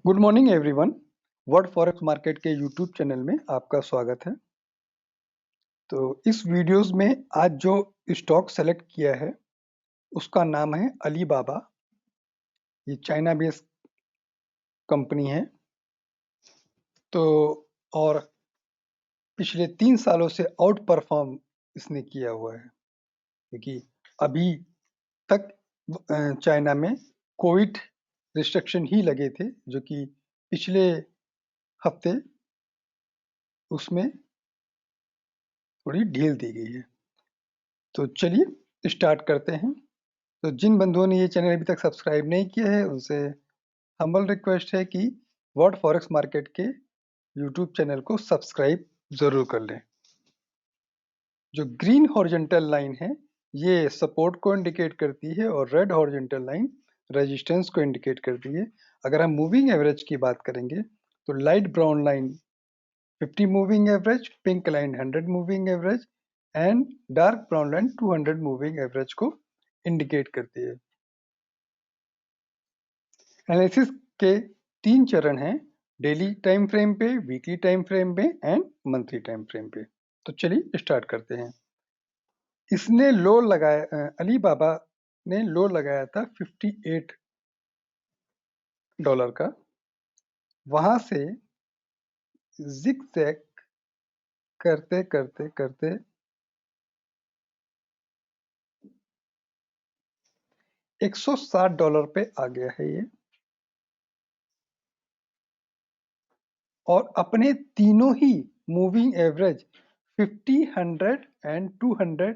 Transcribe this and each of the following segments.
Good morning everyone. World forex market के YouTube channel में आपका स्वागत है। तो इस वीडियोस में आज जो स्टॉक सेलेक्ट किया है उसका नाम है अलीबाबा। ये चाइना बेस्ड कंपनी है। तो और पिछले 3 सालों से आउट परफॉर्म इसने किया हुआ है, क्योंकि अभी तक चाइना में कोविड रिस्ट्रिक्शन ही लगे थे, जो कि पिछले हफ्ते उसमें थोड़ी ढील दी गई है। तो चलिए स्टार्ट करते हैं। तो जिन बंधुओं ने ये चैनल अभी तक सब्सक्राइब नहीं किया है उनसे हम्बल रिक्वेस्ट है कि वर्ल्ड फॉरेक्स मार्केट के यूट्यूब चैनल को सब्सक्राइब जरूर कर लें। जो ग्रीन हॉरिजॉन्टल लाइन है ये सपोर्ट को इंडिकेट करती है और रेड हॉरिजॉन्टल लाइन रेजिस्टेंस को इंडिकेट करती है। अगर हम मूविंग एवरेज की बात करेंगे तो light brown line 50 moving average, pink line 100 moving average and dark brown line 200 moving average को इंडिकेट करती है। एनालिसिस के 3 चरण हैं, डेली टाइम फ्रेम पे, वीकली टाइम फ्रेम पे एंड मंथली टाइम फ्रेम पे। तो चलिए स्टार्ट करते हैं। इसने लो लगाया, अलीबाबा ने लो लगाया था $58 का। वहां से जिग-जैग करते करते करते $160 पे आ गया है ये, और अपने तीनों ही मूविंग एवरेज 50, 100 एंड 200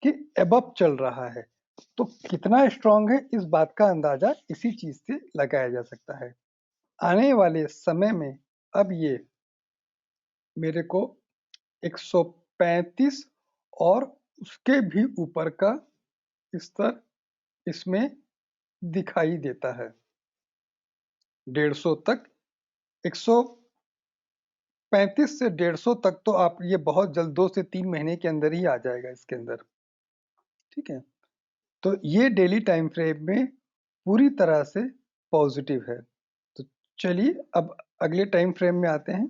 के अबव चल रहा है। तो कितना स्ट्रांग है इस बात का अंदाजा इसी चीज से लगाया जा सकता है। आने वाले समय में अब ये मेरे को 135 और उसके भी ऊपर का स्तर इसमें दिखाई देता है। 150 तक, 135 से 150 तक तो आप ये बहुत जल्द 2 से 3 महीने के अंदर ही आ जाएगा इसके अंदर। ठीक है, तो ये डेली टाइम फ्रेम में पूरी तरह से पॉजिटिव है। तो चलिए अब अगले टाइम फ्रेम में आते हैं।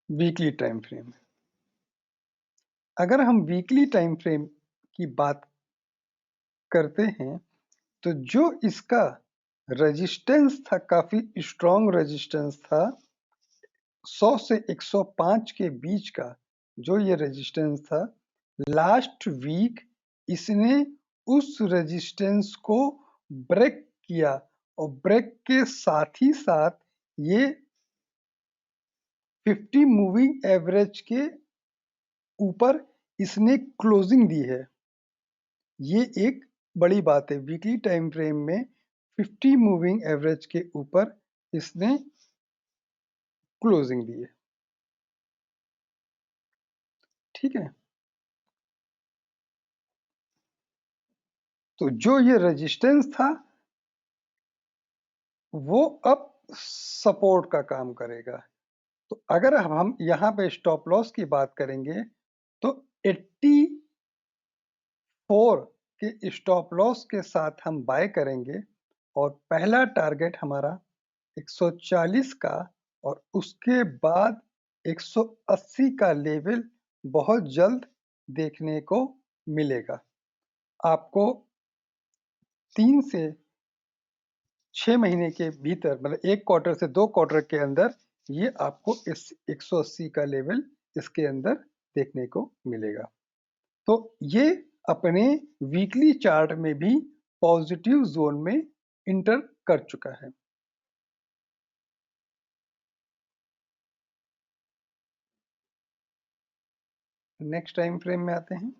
Weekly time frame. अगर हम वीकली टाइम फ्रेम की बात करते हैं तो जो इसका रेजिस्टेंस था, काफी स्ट्रॉन्ग रेजिस्टेंस था। 100 से 105 के बीच का जो ये रेजिस्टेंस था, लास्ट वीक इसने उस रेजिस्टेंस को ब्रेक किया, और ब्रेक के साथ ही साथ ये 50 मूविंग एवरेज के ऊपर इसने क्लोजिंग दी है। ये एक बड़ी बात है। वीकली टाइम फ्रेम में 50 मूविंग एवरेज के ऊपर इसने क्लोजिंग दी है। ठीक है, तो जो ये रेजिस्टेंस था वो अब सपोर्ट का काम करेगा। तो अगर हम यहाँ पे स्टॉप लॉस की बात करेंगे तो 84 के स्टॉप लॉस के साथ हम बाय करेंगे, और पहला टारगेट हमारा 140 का, और उसके बाद 180 का लेवल बहुत जल्द देखने को मिलेगा। आपको 3 से 6 महीने के भीतर, मतलब 1 क्वार्टर से 2 क्वार्टर के अंदर ये आपको इस 180 का लेवल इसके अंदर देखने को मिलेगा। तो ये अपने वीकली चार्ट में भी पॉजिटिव जोन में इंटर कर चुका है। नेक्स्ट टाइम फ्रेम में आते हैं।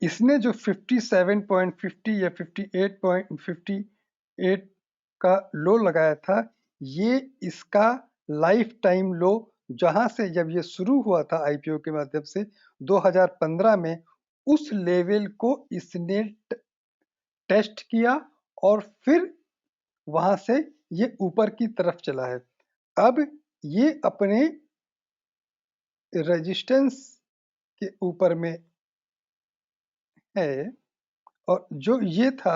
इसने जो 57.50 या 58.58 का लो लगाया था, ये इसका लाइफ टाइम लो जहां से जब ये शुरू हुआ था आईपीओ के माध्यम से 2015 में, उस लेवल को इसने टेस्ट किया और फिर वहां से ये ऊपर की तरफ चला है। अब ये अपने रेजिस्टेंस के ऊपर में है, और जो ये था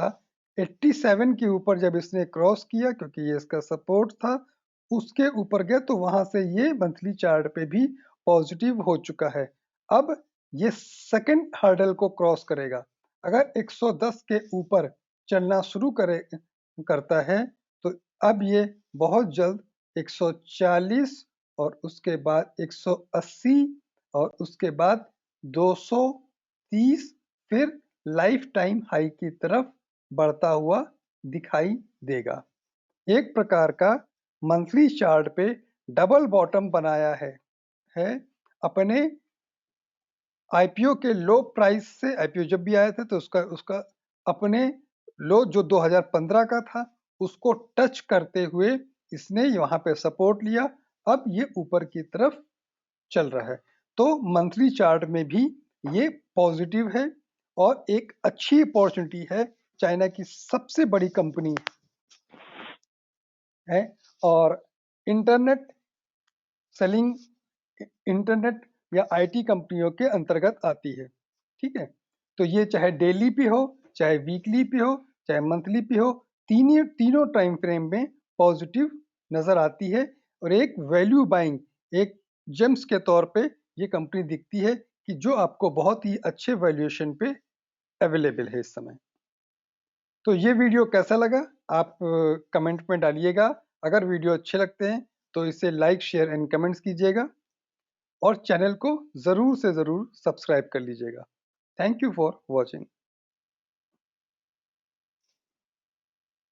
87 के ऊपर जब इसने क्रॉस किया, क्योंकि ये इसका सपोर्ट था, उसके ऊपर गया तो वहां से ये मंथली चार्ट पे भी पॉजिटिव हो चुका है। अब ये सेकंड हर्डल को क्रॉस करेगा। अगर 110 के ऊपर चलना शुरू करता है तो अब ये बहुत जल्द 140 और उसके बाद 180 और उसके बाद 230 फिर लाइफ टाइम हाई की तरफ बढ़ता हुआ दिखाई देगा। एक प्रकार का मंथली चार्ट पे डबल बॉटम बनाया है अपने आईपीओ के लो प्राइस से। आईपीओ जब भी आया था तो उसका अपने लो जो 2015 का था उसको टच करते हुए इसने यहाँ पे सपोर्ट लिया। अब ये ऊपर की तरफ चल रहा है। तो मंथली चार्ट में भी ये पॉजिटिव है और एक अच्छी अपॉर्चुनिटी है। चाइना की सबसे बड़ी कंपनी है और इंटरनेट सेलिंग इंटरनेट या आईटी कंपनियों के अंतर्गत आती है। ठीक है, तो ये चाहे डेली पे हो, चाहे वीकली पे हो, चाहे मंथली पे हो, तीनों टाइम फ्रेम में पॉजिटिव नजर आती है। और एक वैल्यू बाइंग, एक जेम्स के तौर पे ये कंपनी दिखती है कि जो आपको बहुत ही अच्छे वैल्यूएशन पे अवेलेबल है इस समय। तो ये वीडियो कैसा लगा आप कमेंट में डालिएगा। अगर वीडियो अच्छे लगते हैं तो इसे लाइक, शेयर एंड कमेंट्स कीजिएगा और चैनल को ज़रूर से ज़रूर सब्सक्राइब कर लीजिएगा। Thank you for watching.